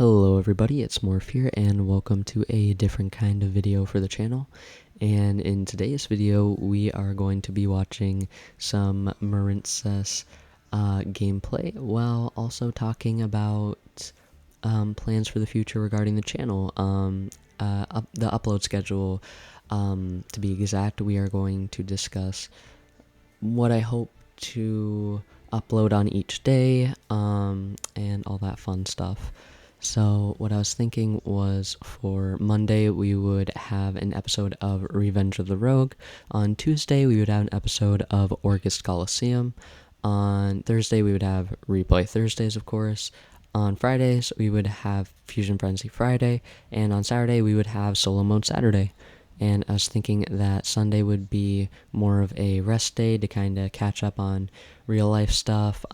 Hello everybody, it's Morph here and welcome to a different kind of video for the channel. And in today's video we are going to be watching some Marincess gameplay while also talking about plans for the future regarding the channel. The upload schedule, to be exact, we are going to discuss what I hope to upload on each day, and all that fun stuff. So what I was thinking was for Monday we would have an episode of Revenge of the Rogue. On Tuesday we would have an episode of Orcust Coliseum. On Thursday we would have Replay Thursdays, of course. On Fridays we would have Fusion Frenzy Friday. And on Saturday we would have Solo Mode Saturday. And I was thinking that Sunday would be more of a rest day to kind of catch up on real life stuff,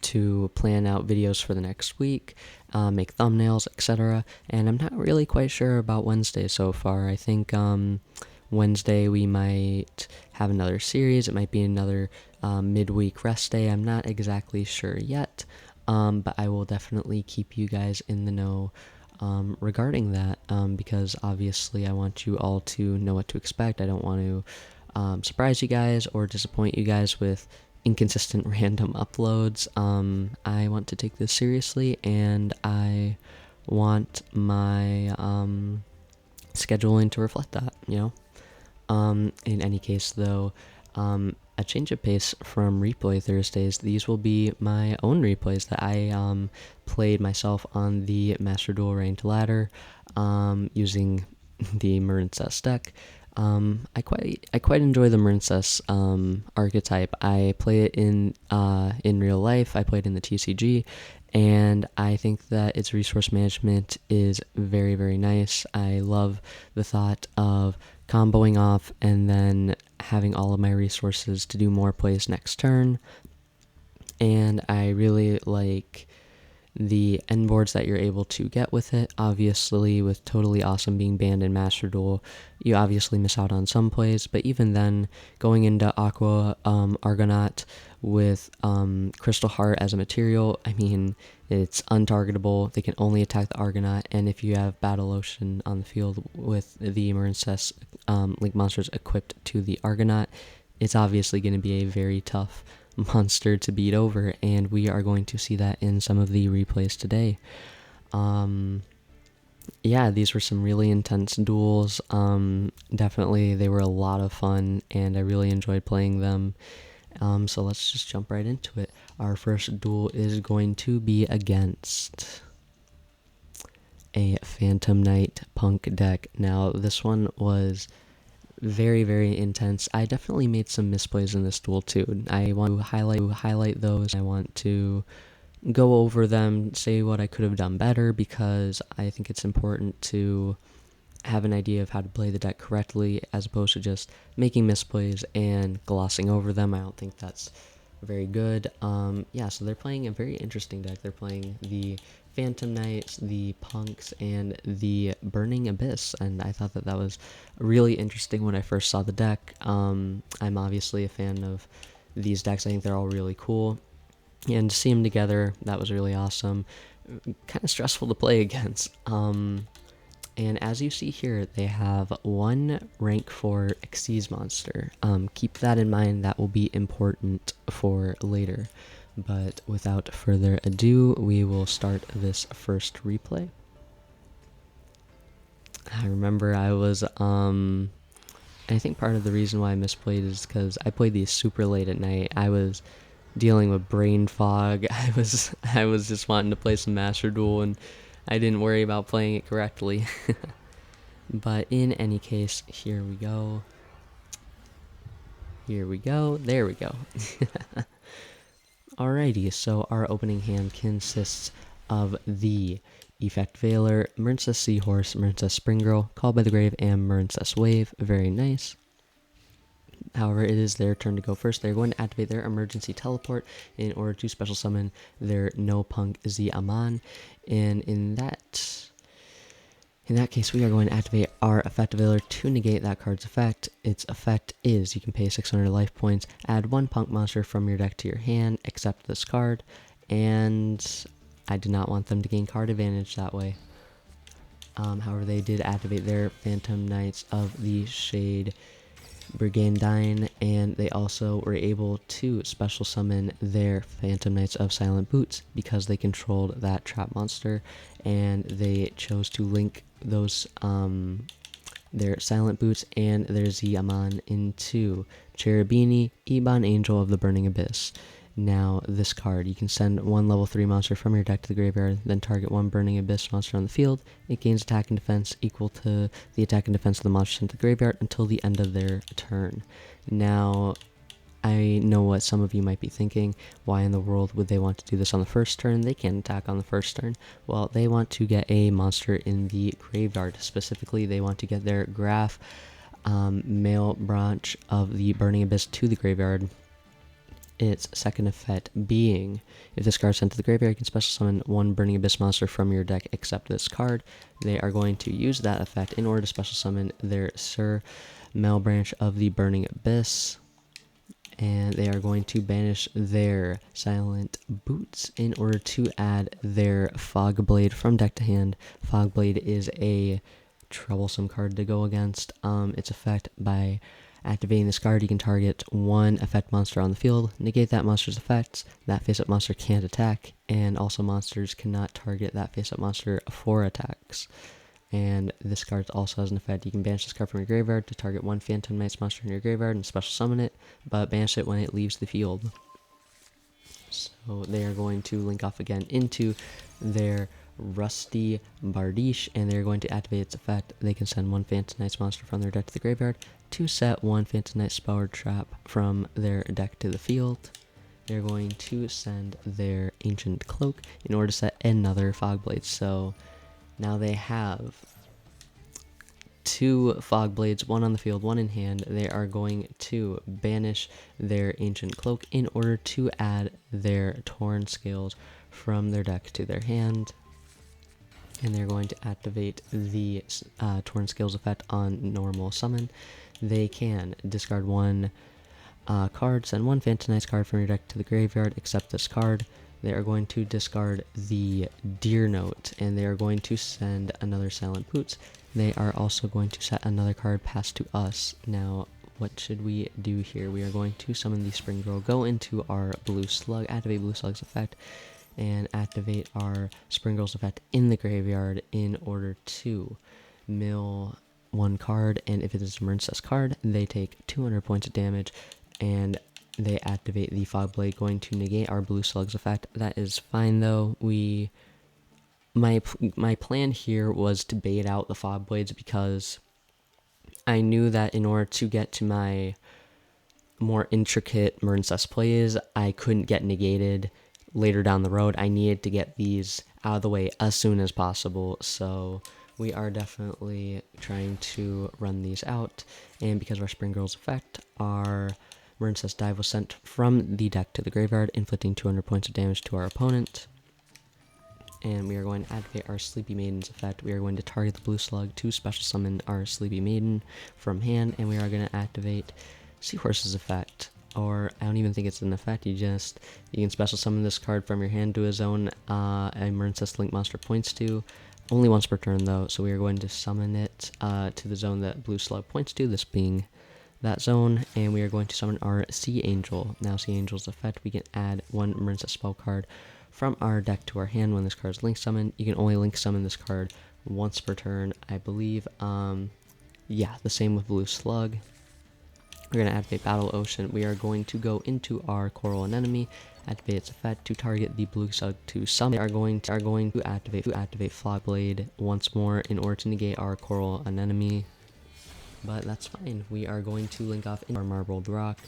to plan out videos for the next week, make thumbnails, etc. And I'm not really quite sure about Wednesday so far. I think Wednesday we might have another series. It might be another midweek rest day. I'm not exactly sure yet, but I will definitely keep you guys in the know regarding that, because obviously I want you all to know what to expect. I don't want to surprise you guys or disappoint you guys with inconsistent random uploads. I want to take this seriously, and I want my scheduling to reflect that, In any case, though, a change of pace from Replay Thursdays. These will be my own replays that I played myself on the Master Duel Ranked Ladder, using the Marincess deck. I quite enjoy the Marincess archetype. I play it in real life. I play it in the TCG, and I think that its resource management is very, very nice. I love the thought of comboing off and then having all of my resources to do more plays next turn. And I really like the end boards that you're able to get with it. Obviously, with Totally Awesome being banned in Master Duel, you obviously miss out on some plays, but even then, going into Aqua Argonaut with Crystal Heart as a material, I mean, it's untargetable. They can only attack the Argonaut, and if you have Battle Ocean on the field with the Marincess Link monsters equipped to the Argonaut, it's obviously going to be a very tough monster to beat over, and we are going to see that in some of the replays today. Yeah, these were some really intense duels. Definitely they were a lot of fun, and I really enjoyed playing them. So let's just jump right into it. Our first duel is going to be against a Phantom Knight Punk deck. Now, this one was very, very intense. I definitely made some misplays in this duel too. I want to highlight those. I want to go over them, say what I could have done better, because I think it's important to have an idea of how to play the deck correctly as opposed to just making misplays and glossing over them. I don't think that's very good. Yeah, so they're playing a very interesting deck. They're playing the Phantom Knights, the Punks, and the Burning Abyss, and I thought that was really interesting when I first saw the deck. I'm obviously a fan of these decks. I think they're all really cool, and to see them together, that was really awesome. Kind of stressful to play against. And as you see here, they have one rank 4 Xyz monster. Keep that in mind. That will be important for later. But without further ado, we will start this first replay. I remember I was, I think part of the reason why I misplayed is because I played these super late at night. I was dealing with brain fog. I was just wanting to play some Master Duel, and I didn't worry about playing it correctly. But in any case, here we go. There we go. Alrighty, so our opening hand consists of the Effect Veiler, Marincess Seahorse, Marincess Springgirl, Called by the Grave, and Marincess Wave. Very nice. However, it is their turn to go first. They're going to activate their emergency teleport in order to special summon their No Punk Z Aman. And in that case, we are going to activate our Effect Veiler to negate that card's effect. Its effect is you can pay 600 life points, add one Punk monster from your deck to your hand, except this card, and I did not want them to gain card advantage that way. However, they did activate their Phantom Knights of the Shade Brigandine, and they also were able to special summon their Phantom Knights of Silent Boots because they controlled that trap monster, and they chose to link those their Silent Boots and their Ziamon into Cherubini, Ebon Angel of the Burning Abyss. Now, this card, you can send one level 3 monster from your deck to the graveyard, then target one Burning Abyss monster on the field. It gains attack and defense equal to the attack and defense of the monster sent to the graveyard until the end of their turn. Now, I know what some of you might be thinking. Why in the world would they want to do this on the first turn? They can't attack on the first turn. Well, they want to get a monster in the graveyard. Specifically, they want to get their Graph male branch of the Burning Abyss to the graveyard. Its second effect being, if this card is sent to the graveyard, you can special summon one Burning Abyss monster from your deck except this card. They are going to use that effect in order to special summon their Sir Male branch of the Burning Abyss. And they are going to banish their Silent Boots in order to add their Fog Blade from deck to hand. Fog Blade is a troublesome card to go against. Its effect, by activating this card, you can target one effect monster on the field, negate that monster's effects, that face-up monster can't attack, and also monsters cannot target that face-up monster for attacks. And this card also has an effect. You can banish this card from your graveyard to target one Phantom Knights monster in your graveyard and special summon it, but banish it when it leaves the field. So they are going to link off again into their Rusty Bardiche, and they're going to activate its effect. They can send one Phantom Knights monster from their deck to the graveyard to set one Phantom Knight Spower Trap from their deck to the field. They're going to send their Ancient Cloak in order to set another Fog Blade. So now they have two Fog Blades, one on the field, one in hand. They are going to banish their Ancient Cloak in order to add their Torn Scales from their deck to their hand. And they're going to activate the Torn Scales effect on normal summon. They can discard one card, send one Phantom Knights card from your deck to the graveyard, except this card. They are going to discard the Deer Note, and they are going to send another Silent Boots. They are also going to set another card passed to us. Now, what should we do here? We are going to summon the Spring Girl, go into our Blue Slug, activate Blue Slug's effect, and activate our Spring Girl's effect in the graveyard in order to mill one card, and if it is a Marincess card, they take 200 points of damage, and they activate the Fog Blade, going to negate our Blue Slug's effect. That is fine though. My plan here was to bait out the Fog Blades because I knew that in order to get to my more intricate Marincess plays, I couldn't get negated later down the road. I needed to get these out of the way as soon as possible, so we are definitely trying to run these out. And because of our Spring Girl's effect, our Marincess Dive was sent from the deck to the graveyard, inflicting 200 points of damage to our opponent. And we are going to activate our Sleepy Maiden's effect. We are going to target the Blue Slug to special summon our Sleepy Maiden from hand, and we are going to activate Seahorse's effect. Or, I don't even think it's an effect, you can special summon this card from your hand to a zone a Marincess Link monster points to. Only once per turn though, so we are going to summon it to the zone that Blue Slug points to, this being that zone, and we are going to summon our Sea Angel. Now, Sea Angel's effect, we can add one Marincess spell card from our deck to our hand when this card is link summoned. You can only link summon this card once per turn, I believe. Yeah, the same with Blue Slug. We're going to activate Battle Ocean. We are going to go into our Coral Anemone, activate its effect to target the Blue Slug to summon. They are going to activate Fog Blade once more in order to negate our Coral Anemone. But that's fine. We are going to link off in our Marbled Rock,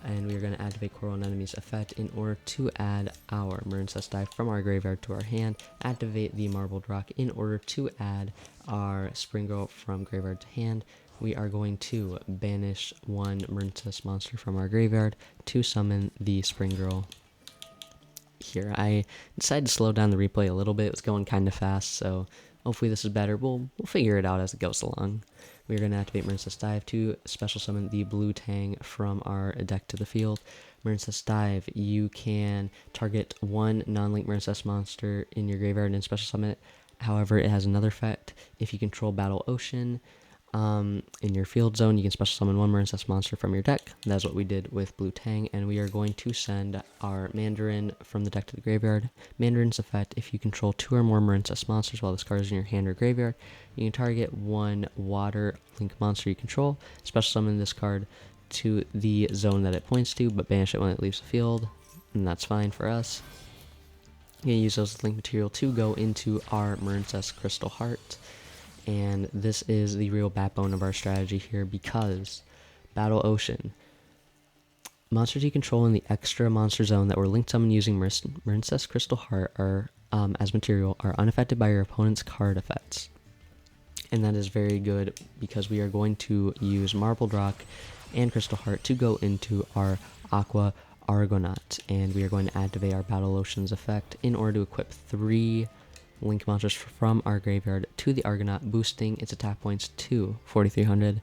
and we are going to activate Coral Anemone's effect in order to add our Marincess Dive from our graveyard to our hand, activate the Marbled Rock in order to add our Spring Girl from graveyard to hand. We are going to banish one Marincess monster from our graveyard to summon the Spring Girl. Here, I decided to slow down the replay a little bit. It was going kind of fast, so hopefully this is better. We'll figure it out as it goes along. We're going to activate Marincess Dive to special summon the Blue Tang from our deck to the field. Marincess Dive, you can target one non-link Marincess monster in your graveyard and special summon it. However, it has another effect. If you control Battle Ocean in your field zone, you can special summon one Marincess monster from your deck. That's what we did with Blue Tang, and we are going to send our Mandarin from the deck to the graveyard. Mandarin's effect: if you control 2 or more Marincess monsters while this card is in your hand or graveyard, you can target one water link monster you control, special summon this card to the zone that it points to, but banish it when it leaves the field, and that's fine for us. You're gonna use those as link material to go into our Marincess Crystal Heart, and this is the real backbone of our strategy here, because Battle Ocean, monsters you control in the extra monster zone that were linked summoned using Marincess Crystal Heart are as material are unaffected by your opponent's card effects, and that is very good because we are going to use Marbled Rock and Crystal Heart to go into our Aqua Argonaut, and we are going to activate our Battle Ocean's effect in order to equip 3 link monsters from our graveyard to the Argonaut, boosting its attack points to 4,300.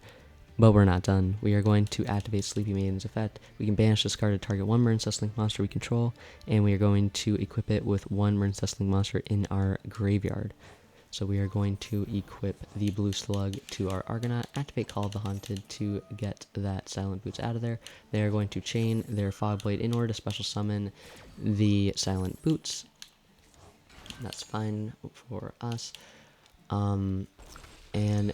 But we're not done. We are going to activate Sleepy Maiden's effect. We can banish this card to target one Marincess link monster we control, and we are going to equip it with one Marincess link monster in our graveyard. So we are going to equip the Blue Slug to our Argonaut, activate Call of the Haunted to get that Silent Boots out of there. They are going to chain their Fog Blade in order to special summon the Silent Boots. That's fine for us. And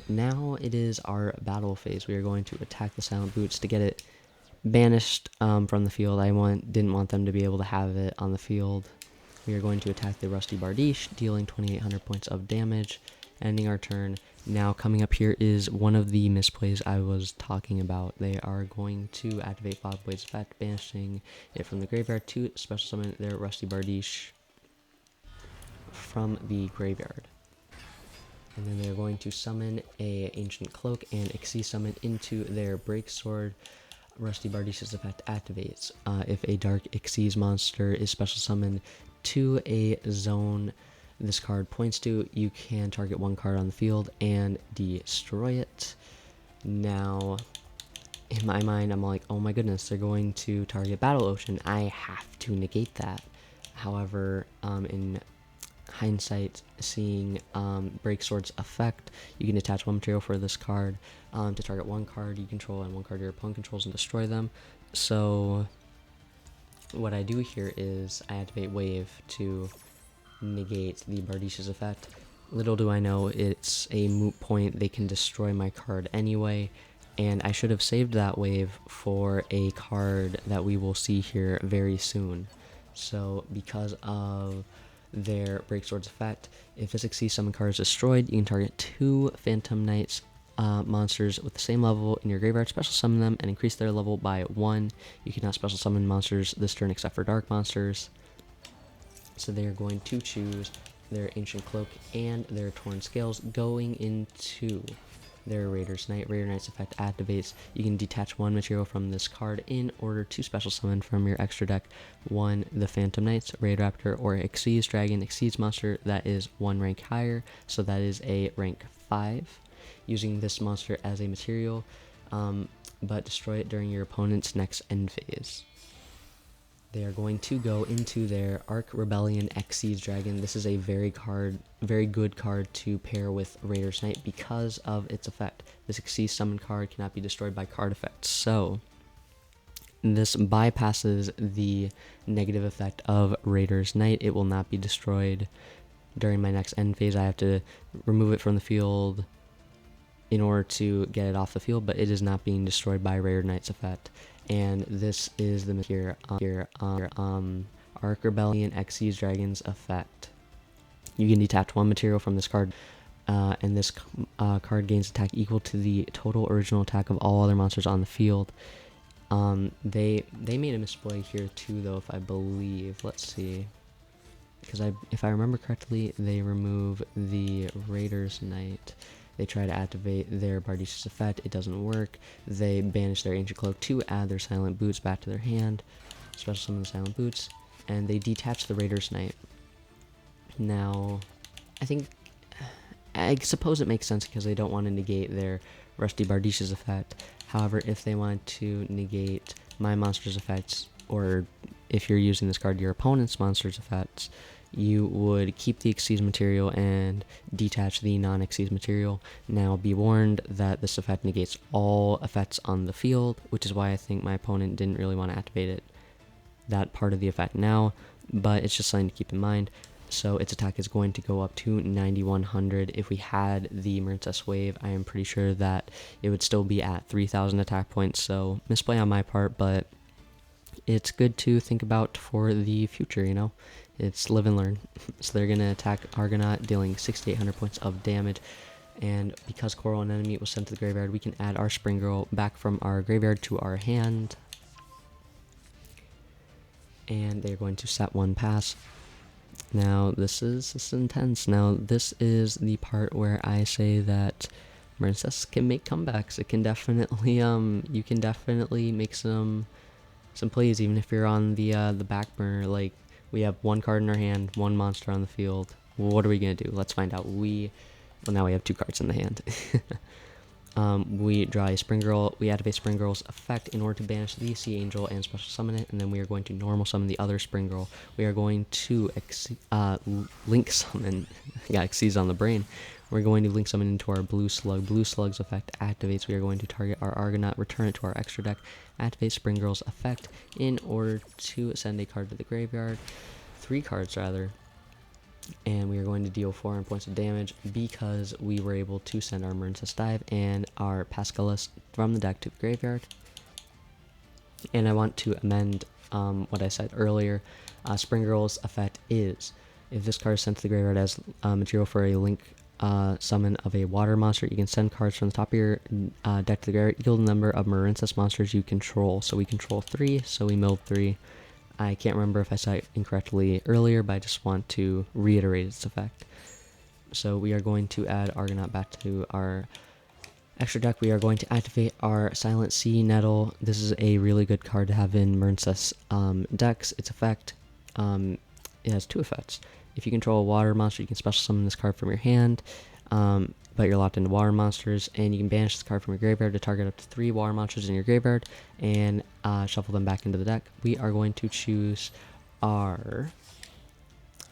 now it is our battle phase. We are going to attack the Silent Boots to get it banished from the field. I didn't want them to be able to have it on the field. We are going to attack the Rusty Bardiche, dealing 2,800 points of damage, ending our turn. Now, coming up here is one of the misplays I was talking about. They are going to activate Fog Blade's effect, banishing it from the graveyard to special summon their Rusty Bardiche from the graveyard. And then they're going to summon a Ancient Cloak and Xyz summon into their Breaksword. Rusty Bardiche's effect activates. If a Dark Xyz monster is special summoned to a zone this card points to, you can target one card on the field and destroy it. Now, in my mind, I'm like, oh my goodness, they're going to target Battle Ocean. I have to negate that. However, in hindsight, seeing Breaksword's effect, you can attach one material for this card to target one card you control and one card your opponent controls and destroy them. So what I do here is I activate Wave to negate the Bardiche's effect. Little do I know, it's a moot point. They can destroy my card anyway, and I should have saved that Wave for a card that we will see here very soon. So because of their Breaksword's effect, if this Xyz summon card is destroyed, you can target 2 Phantom Knights monsters with the same level in your graveyard, special summon them, and increase their level by 1. You cannot special summon monsters this turn except for dark monsters. So they are going to choose their Ancient Cloak and their Torn Scales, going into their Raider's Knight. Raider Knight's effect activates. You can detach one material from this card in order to special summon from your extra deck one the Phantom Knights, Raid Raptor, or Xyz Dragon. Xyz monster that is 1 rank higher, so that is a rank 5. Using this monster as a material, but destroy it during your opponent's next end phase. They are going to go into their Arc Rebellion Xyz Dragon. This is a very good card to pair with Raider's Knight because of its effect. This Xyz summon card cannot be destroyed by card effects, so this bypasses the negative effect of Raider's Knight. It will not be destroyed during my next end phase. I have to remove it from the field in order to get it off the field, but it is not being destroyed by Raider Knight's effect. And this is the here Arc Rebellion Xyz Dragon's effect. You can detach one material from this card, and this card gains attack equal to the total original attack of all other monsters on the field. They made a misplay here too, though, if I believe. Let's see, because if I remember correctly, they remove the Raider's Knight. They try to activate their Bardiche's effect. It doesn't work. They banish their Ancient Cloak to add their Silent Boots back to their hand. Special summon the Silent Boots. And they detach the Raider's Knight. Now, I suppose it makes sense because they don't want to negate their Rusty Bardiche's effect. However, if they want to negate my monster's effects or if you're using this card, your opponent's monster's effects, you would keep the Xyz material and detach the non-Xyz material. Now be warned that this effect negates all effects on the field, which is why I think my opponent didn't really want to activate it, that part of the effect now, but it's just something to keep in mind. So its attack is going to go up to 9100. If we had the Marincess Wave, I am pretty sure that it would still be at 3000 attack points, so misplay on my part, but it's good to think about for the future, you know? It's live and learn. So they're going to attack Argonaut, dealing 6800 points of damage. And because Coral Anemone was sent to the graveyard, we can add our Spring Girl back from our graveyard to our hand. And they're going to set one pass. Now, this is intense. Now, this is the part where I say that Marincess can make comebacks. It can definitely, you can definitely make some plays, even if you're on the back burner. Like, we have one card in our hand, one monster on the field. What are we gonna do? Let's find out. Well, now we have two cards in the hand. We draw a Spring Girl. We activate Spring Girl's effect in order to banish the Sea Angel and special summon it, and then we are going to normal summon the other Spring Girl. We are going to link summon. I got Xyz on the brain. We're going to link summon into our Blue Slug. Blue Slug's effect activates. We are going to target our Argonaut, return it to our extra deck, activate Spring Girl's effect in order to send a card to the graveyard. 3 cards, rather. And we are going to deal 400 points of damage because we were able to send our Marincess Dive and our Pascalis from the deck to the graveyard. And I want to amend what I said earlier. Spring Girl's effect is, if this card is sent to the graveyard as material for a link summon of a water monster, you can send cards from the top of your deck to the graveyard equal to the number of Marincess monsters you control. So we control 3, so we milled 3. I can't remember if I said it incorrectly earlier, but I just want to reiterate its effect. So we are going to add Argonaut back to our extra deck. We are going to activate our Silent Sea Nettle. This is a really good card to have in Marincess decks. Its effect, it has 2 effects. If you control a water monster, you can special summon this card from your hand, but you're locked into water monsters, and you can banish this card from your graveyard to target up to 3 water monsters in your graveyard and shuffle them back into the deck. We are going to choose our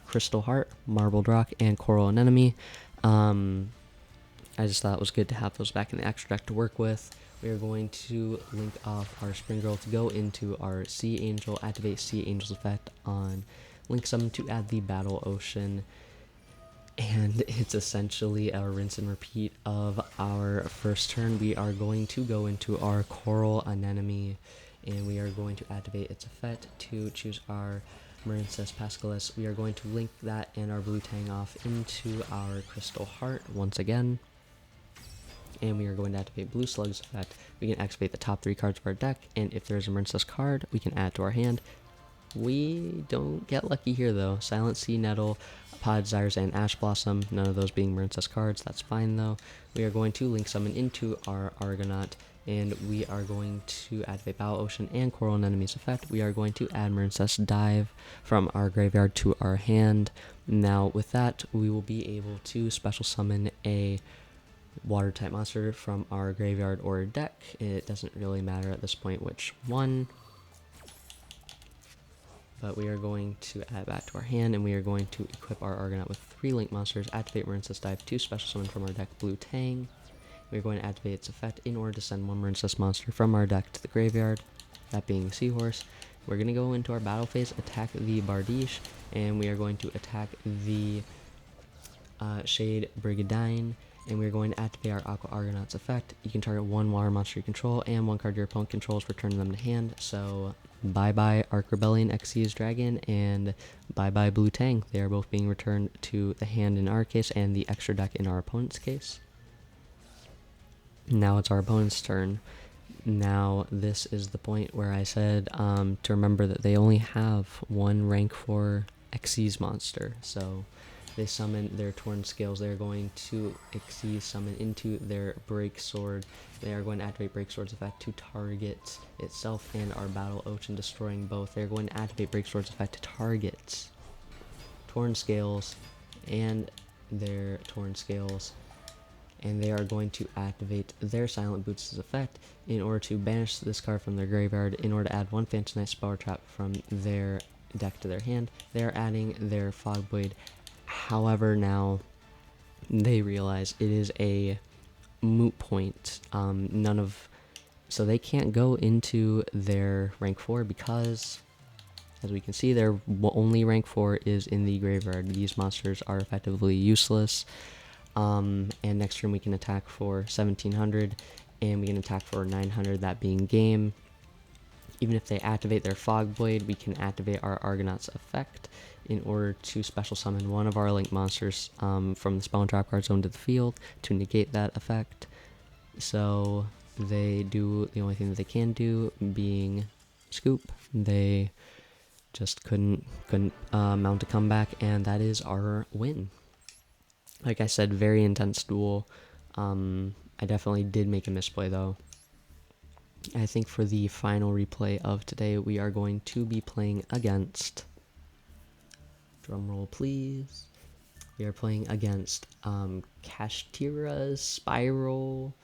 Crystal Heart, Marbled Rock, and Coral Anemone. I just thought it was good to have those back in the extra deck to work with. We are going to link off our Spring Girl to go into our Sea Angel, activate Sea Angel's effect on link summon to add the Battle Ocean. And it's essentially a rinse and repeat of our first turn. We are going to go into our Coral Anemone, and we are going to activate its effect to choose our Marincess Pascalis. We are going to link that and our Blue Tang off into our Crystal Heart once again. And we are going to activate Blue Slug's effect. We can activate the top 3 cards of our deck, and if there's a Marincess card, we can add to our hand. We don't get lucky here though. Silent Sea Nettle, Pod Desires, and Ash Blossom, none of those being Marincess cards. That's fine though. We are going to link summon into our Argonaut, and we are going to activate Battle Ocean and Coral Anemone's effect. We are going to add Marincess Dive from our graveyard to our hand. Now with that, we will be able to special summon a water type monster from our graveyard or deck. It doesn't really matter at this point which one, but we are going to add back to our hand, and we are going to equip our Argonaut with 3 link monsters, activate Marincess Dive to special summon from our deck Blue Tang. We are going to activate its effect in order to send 1 Marincess monster from our deck to the graveyard, that being Seahorse. We're going to go into our battle phase, attack the Bardiche, and we are going to attack the Shade Brigandine, and we're going to activate our Aqua Argonaut's effect. You can target 1 water monster you control and 1 card your opponent controls, return them to hand. So bye-bye Arc Rebellion Xyz Dragon, and bye-bye Blue Tang. They are both being returned to the hand in our case and the extra deck in our opponent's case. Now it's our opponent's turn. Now this is the point where I said to remember that they only have 1 rank 4 Xyz monster. So they summon their Torn Scales. They're going to Xyz summon into their Break Sword. They are going to activate Break Sword's effect to target itself and our Battle Ocean, destroying both. They're going to activate Break Sword's effect to target Torn Scales and their Torn Scales. and they are going to activate their Silent Boots' effect in order to banish this card from their graveyard in order to add one Phantom Knight spell or trap from their deck to their hand. They are adding their Fog Blade. However, now they realize it is a moot point. So they can't go into their rank 4 because, as we can see, their only rank 4 is in the graveyard. These monsters are effectively useless. And next turn we can attack for 1700, and we can attack for 900, that being game. Even if they activate their Fog Blade, we can activate our Argonaut's effect in order to special summon one of our link monsters from the spell and trap card zone to the field to negate that effect. So they do the only thing that they can do, being scoop. They just couldn't mount a comeback, and that is our win. Like I said, very intense duel. I definitely did make a misplay though. I think for the final replay of today, we are going to be playing against, drumroll please, we are playing against Kashtira's Spiral.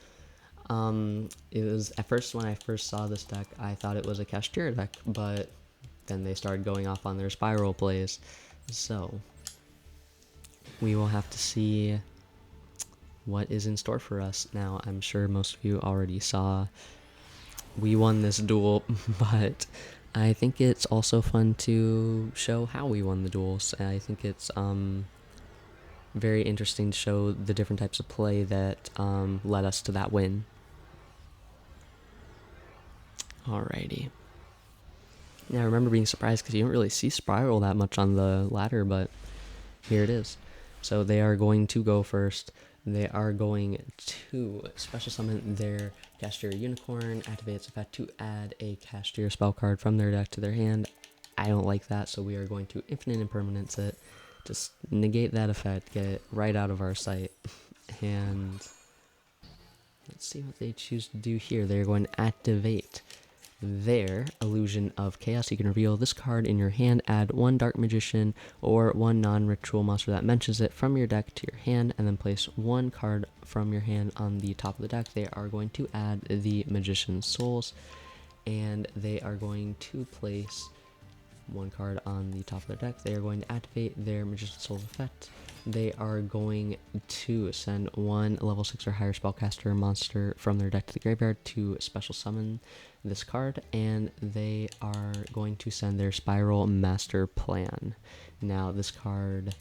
It was, at first, when I first saw this deck, I thought it was a Kashtira deck, but then they started going off on their Spiral plays. So we will have to see what is in store for us. Now, I'm sure most of you already saw we won this duel, but I think it's also fun to show how we won the duels. I think it's very interesting to show the different types of play that led us to that win. Alrighty. Now I remember being surprised because you don't really see Spiral that much on the ladder, but here it is. So they are going to go first. They are going to special summon their Kashtira Unicorn, activate its effect to add a Kashtira spell card from their deck to their hand. I don't like that, so we are going to Infinite Impermanence it. Just negate that effect, get it right out of our sight. And let's see what they choose to do here. They're going to activate their Illusion of Chaos. You can reveal this card in your hand, add one Dark Magician or one non-ritual monster that mentions it from your deck to your hand, and then place one card from your hand on the top of the deck. They are going to add the Magician's Souls, and they are going to place one card on the top of their deck. They are going to activate their Magician's Souls effect. They are going to send one level 6 or higher spellcaster monster from their deck to the graveyard to special summon this card, and they are going to send their Spiral Master Plan. Now, this card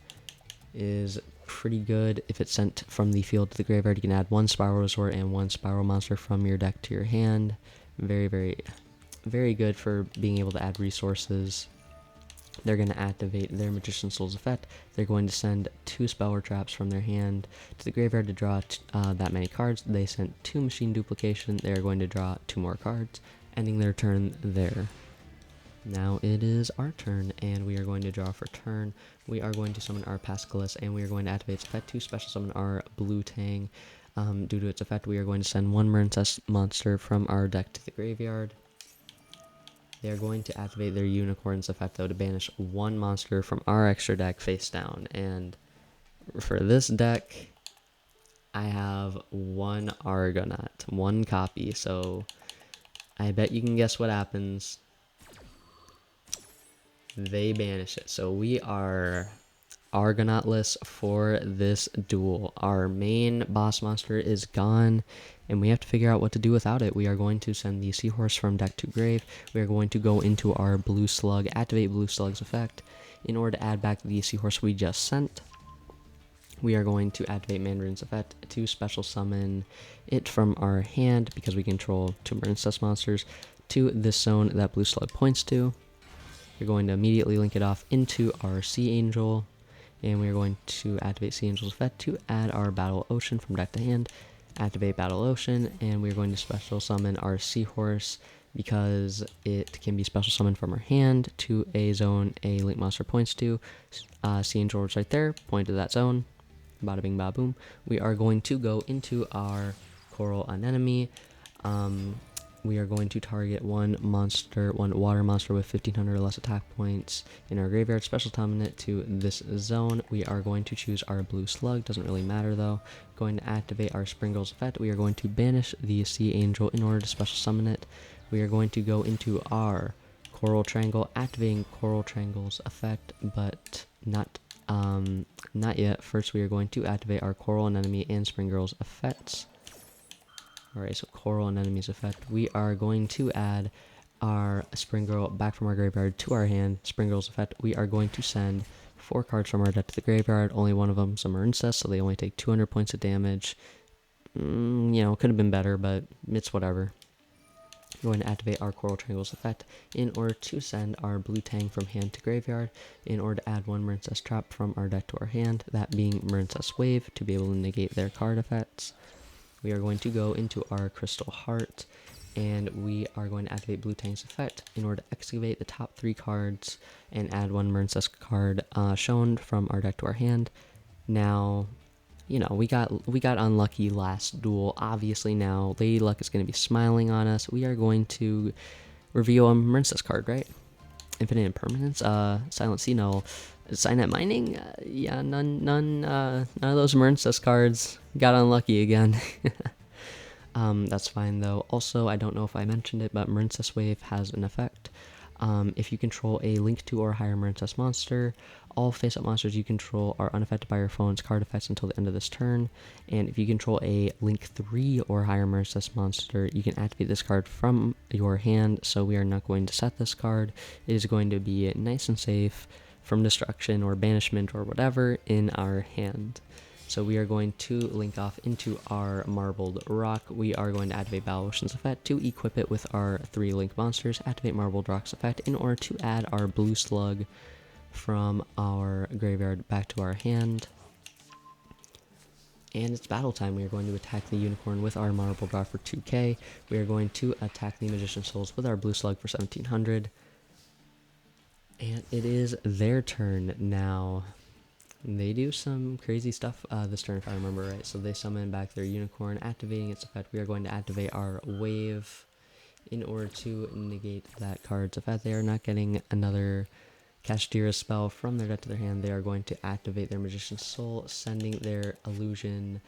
is pretty good. If it's sent from the field to the graveyard, you can add one Spiral Resort and one Spiral Monster from your deck to your hand. Very, very, very good for being able to add resources. They're going to activate their Magician's Souls effect. They're going to send two spell or traps from their hand to the graveyard to draw that many cards. They sent two Machine Duplication. They're going to draw two more cards, ending their turn there. Now it is our turn, and we are going to draw for turn. We are going to summon our Pascalis, and we are going to activate its effect to special summon our Blue Tang. Due to its effect, we are going to send one Marincess monster from our deck to the graveyard. They are going to activate their Unicorn's effect, though, to banish one monster from our extra deck face down. And for this deck, I have one Argonaut, one copy, so I bet you can guess what happens. They banish it. So we are Argonautless for this duel. Our main boss monster is gone, and we have to figure out what to do without it. We are going to send the Seahorse from deck to grave. We are going to go into our Blue Slug, activate Blue Slug's effect in order to add back the Seahorse we just sent. We are going to activate Mandarin's effect to special summon it from our hand, because we control two Marincess monsters, to this zone that Blue Slug points to. We're going to immediately link it off into our Sea Angel, and we are going to activate Sea Angel's effect to add our Battle Ocean from deck to hand. Activate Battle Ocean, and we're going to special summon our Seahorse because it can be special summoned from our hand to a zone a link monster points to. Sea Angel is right there, point to that zone. Bada bing, bada boom. We are going to go into our Coral Anemone. we are going to target one water monster with 1500 or less attack points in our graveyard, special summon it to this zone. We are going to choose our blue slug, doesn't really matter though. Going to activate our Spring Girl's effect. We are going to banish the Sea Angel in order to special summon it. We are going to go into our Coral Triangle, activating Coral Triangle's effect, but not yet. First, we are going to activate our Coral Anemone and Spring Girl's effects. Alright, so Coral Anemone's effect. We are going to add our Spring Girl back from our graveyard to our hand. Spring Girl's effect. We are going to send 4 cards from our deck to the graveyard. Only one of them is a Marincess, so they only take 200 points of damage. You know, could have been better, but it's whatever. We're going to activate our Coral Triangle's effect in order to send our blue Tang from hand to graveyard, in order to add 1 Marincess trap from our deck to our hand, that being Marincess Wave, to be able to negate their card effects. We are going to go into our Crystal Heart, and we are going to activate Blue Tang's effect in order to excavate the top 3 cards and add 1 Marincess card shown from our deck to our hand. Now, you know, we got unlucky last duel. Obviously now Lady Luck is going to be smiling on us. We are going to reveal a Marincess card, right? Infinite Impermanence, Silent Sea Null, Signet Mining, yeah, none of those Marincess cards. Got unlucky again. That's fine though. Also, I don't know if I mentioned it, but Marincess Wave has an effect. If you control a Link 2 or higher Marincess monster, all face-up monsters you control are unaffected by your opponent's card effects until the end of this turn. And if you control a Link 3 or higher Marincess monster, you can activate this card from your hand, so we are not going to set this card. It is going to be nice and safe from destruction or banishment or whatever in our hand. So we are going to link off into our Marbled Rock. We are going to activate Battle Ocean's effect to equip it with our 3 Link monsters, activate Marbled Rock's effect in order to add our Blue Slug from our graveyard back to our hand. And it's battle time. We are going to attack the Unicorn with our Marbled Rock for 2k. We are going to attack the Magician's Souls with our Blue Slug for 1700. And it is their turn now. They do some crazy stuff this turn, if I remember right. So they summon back their Unicorn, activating its effect. We are going to activate our Wave in order to negate that card's effect. They are not getting another Kashtira spell from their deck to their hand. They are going to activate their Magician's Soul, sending their Illusion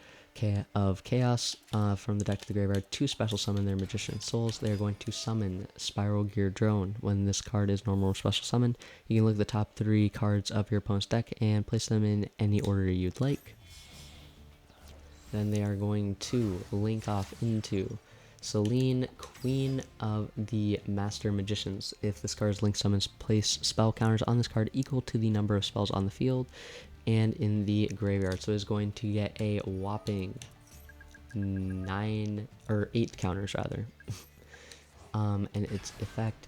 of Chaos from the deck to the graveyard to special summon their Magician's Souls. They are going to summon Spiral Gear Drone. When this card is normal or special summon, you can look at the top 3 cards of your opponent's deck and place them in any order you'd like. Then they are going to link off into Selene, Queen of the Master Magicians. If this card's link summons, place spell counters on this card equal to the number of spells on the field and in the graveyard. So it's going to get a whopping 8 counters rather. And its effect,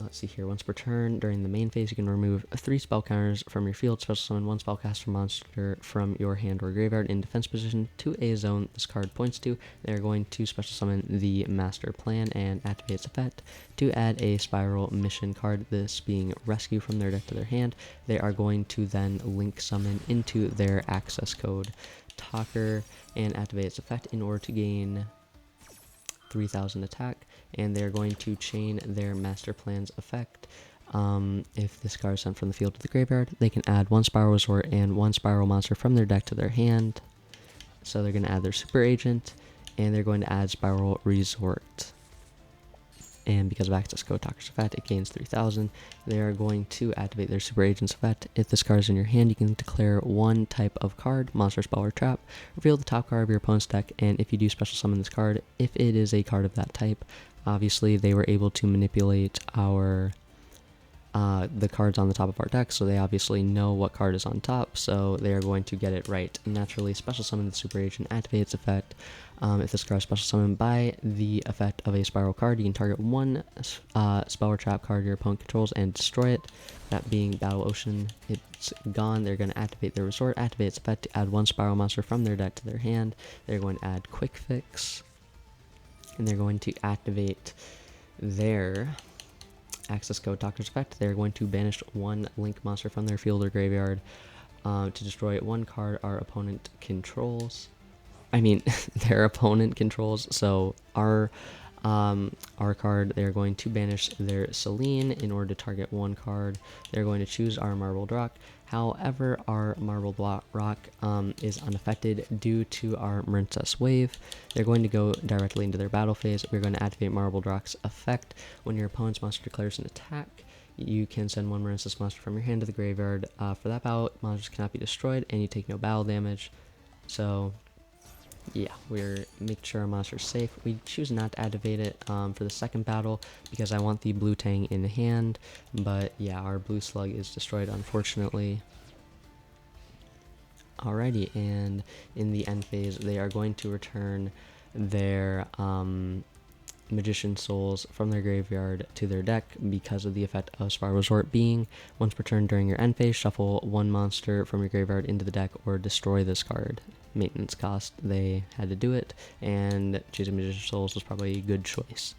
let's see here, once per turn during the main phase you can remove 3 spell counters from your field, special summon 1 spellcaster monster from your hand or graveyard in defense position to a zone this card points to. They're going to special summon the Master Plan and activate its effect to add a Spiral Mission card, this being Rescue, from their deck to their hand. They are going to then link summon into their access code Talker and activate its effect in order to gain 3000 attack, and they're going to chain their Master Plan's effect. If this card is sent from the field to the graveyard, they can add 1 Spiral Resort and 1 Spiral Monster from their deck to their hand. So they're going to add their Super Agent, and they're going to add Spiral Resort. And because of access code Talker's effect, it gains 3000. They are going to activate their Super Agent's effect. If this card is in your hand, you can declare 1 type of card, monster, spell, or trap. Reveal the top card of your opponent's deck, and if you do special summon this card, if it is a card of that type, obviously they were able to manipulate our the cards on the top of our deck, so they obviously know what card is on top, so they are going to get it right. Naturally, special summon the Super Agent, activate its effect. If this card is special summoned by the effect of a spiral card, you can target 1 spell or trap card your opponent controls and destroy it. That being Battle Ocean, it's gone. They're going to activate their resort, activate its effect to add 1 spiral monster from their deck to their hand. They're going to add Quick Fix, and they're going to activate their access code Doctor's effect. They're going to banish 1 Link monster from their field or graveyard to destroy 1 card our opponent controls. I mean, their opponent controls. So our our card, they're going to banish their Celine in order to target one card. They're going to choose our Marbled Rock. However, our Marbled Rock is unaffected due to our Marincess Wave. They're going to go directly into their battle phase. We're going to activate Marbled Rock's effect. When your opponent's monster declares an attack, you can send one Marincess monster from your hand to the graveyard. For that battle, monsters cannot be destroyed, and you take no battle damage. So yeah, we're making sure our monster's safe. We choose not to activate it for the second battle because I want the blue Tang in hand, but yeah, our blue slug is destroyed, unfortunately. Alrighty, and in the end phase, they are going to return their Magician Souls from their graveyard to their deck because of the effect of Spiral Resort being, once per turn during your end phase, shuffle one monster from your graveyard into the deck or destroy this card. Maintenance cost, they had to do it, and choosing Magician Souls was probably a good choice.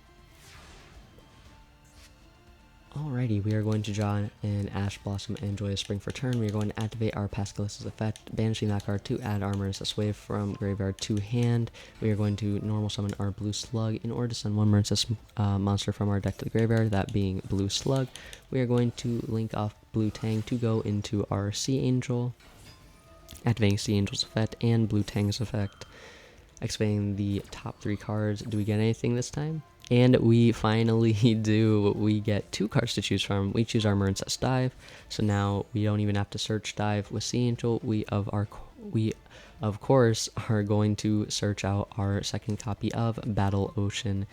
Alrighty, we are going to draw an Ash Blossom and Joyous Spring for turn. We are going to activate our Pascalis's effect, banishing that card to add our Marincess Wave from graveyard to hand. We are going to normal summon our Blue Slug in order to send one Marincess monster from our deck to the graveyard, that being Blue Slug. We are going to link off Blue Tang to go into our Sea Angel, activating Sea Angel's effect and Blue Tang's effect, activating the top 3 cards. Do we get anything this time? And we finally do. We get 2 cards to choose from. We choose our Marincess Dive, so now we don't even have to search Dive with Sea Angel. We of course are going to search out our second copy of Battle Ocean,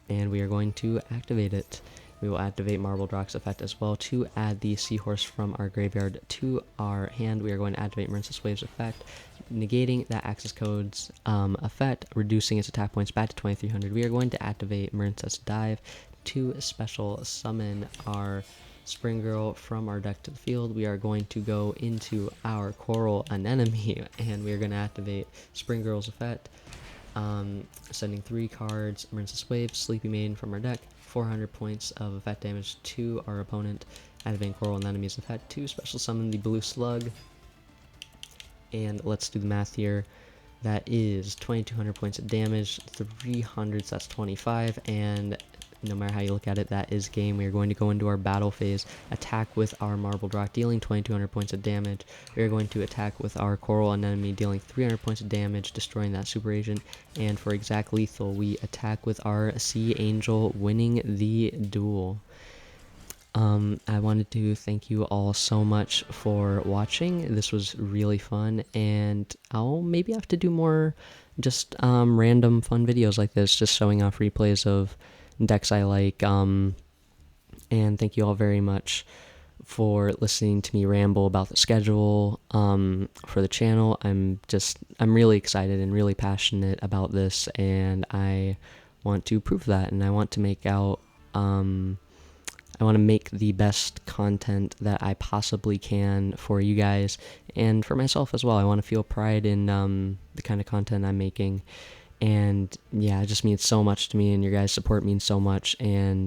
and we are going to activate it. We will activate Marbled Rock's effect as well to add the Seahorse from our graveyard to our hand. We are going to activate Marincess Wave's effect, negating that access code's effect, reducing its attack points back to 2300. We are going to activate Marincess Dive to special summon our Spring Girl from our deck to the field. We are going to go into our Coral Anemone, and we are going to activate Spring Girl's effect, sending 3 cards, Marincess Wave, Sleepy Maiden from our deck, 400 points of effect damage to our opponent, activating Coral Anemone's effect to special summon the Blue Slug. And let's do the math here. That is 2200 points of damage, 300, so that's 25, and no matter how you look at it, that is game. We are going to go into our battle phase, attack with our Marbled Rock, dealing 2200 points of damage. We are going to attack with our Coral Anemone, dealing 300 points of damage, destroying that super agent. And for exact lethal, we attack with our Sea Angel, winning the duel. I wanted to thank you all so much for watching. This was really fun, and I'll maybe have to do more just random fun videos like this, just showing off replays of decks I like. And thank you all very much for listening to me ramble about the schedule for the channel. I'm really excited and really passionate about this, and I want to prove that, and I want to make the best content that I possibly can for you guys and for myself as well. I want to feel pride in the kind of content I'm making. And yeah, it just means so much to me, and your guys' support means so much, and